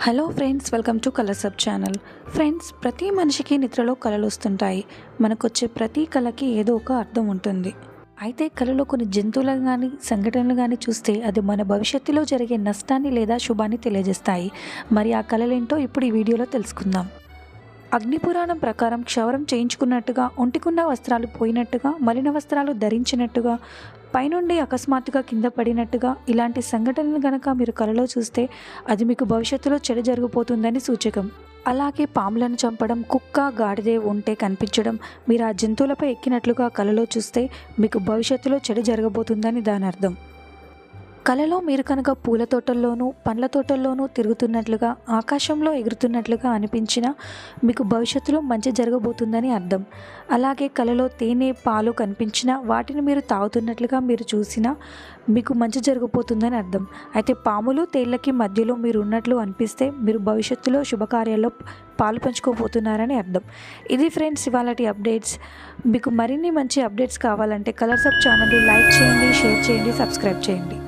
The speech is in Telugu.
Hello friends, welcome to colours up channel. Friends, ప్రతి మనిషికి నిద్రలో కలలు వస్తుంటాయి. మనకొచ్చే ప్రతి కళకి ఏదో ఒక అర్థం ఉంటుంది. అయితే కళలో కొన్ని జంతువులను కానీ సంఘటనలు కానీ చూస్తే అది మన భవిష్యత్తులో జరిగే నష్టాన్ని లేదా శుభాన్ని తెలియజేస్తాయి. మరి ఆ కళలేంటో ఇప్పుడు ఈ వీడియోలో తెలుసుకుందాం. అగ్నిపురాణం ప్రకారం క్షవరం చేయించుకున్నట్టుగా, ఒంటికున్న వస్త్రాలు పోయినట్టుగా, మలిన వస్త్రాలు ధరించినట్టుగా, పైనుండి అకస్మాత్తుగా కింద పడినట్టుగా ఇలాంటి సంఘటనలు గనక మీరు కలలో చూస్తే అది మీకు భవిష్యత్తులో చెడు జరగబోతుందని సూచకం. అలాగే పాములను చంపడం, కుక్క, గాడిదే ఉంటే కనిపించడం, మీరు ఆ జంతువులపై ఎక్కినట్లుగా కలలో చూస్తే మీకు భవిష్యత్తులో చెడు జరగబోతుందని దాని అర్థం. కలలో మీరు కనుక పూల తోటల్లోనూ పండ్ల తోటల్లోనూ తిరుగుతున్నట్లుగా, ఆకాశంలో ఎగురుతున్నట్లుగా అనిపించినా మీకు భవిష్యత్తులో మంచి జరగబోతుందని అర్థం. అలాగే కలలో తేనె, పాలు కనిపించినా వాటిని మీరు తాగుతున్నట్లుగా మీరు చూసినా మీకు మంచి జరగబోతుందని అర్థం. అయితే పాములు, తేళ్లకి మధ్యలో మీరు ఉన్నట్లు అనిపిస్తే మీరు భవిష్యత్తులో శుభకార్యాల్లో పాలు పంచుకోబోతున్నారని అర్థం. ఇది ఫ్రెండ్స్ ఇవాళటి అప్డేట్స్. మీకు మరిన్ని మంచి అప్డేట్స్ కావాలంటే కలర్స్ అప్ ఛానల్ని లైక్ చేయండి, షేర్ చేయండి, సబ్స్క్రైబ్ చేయండి.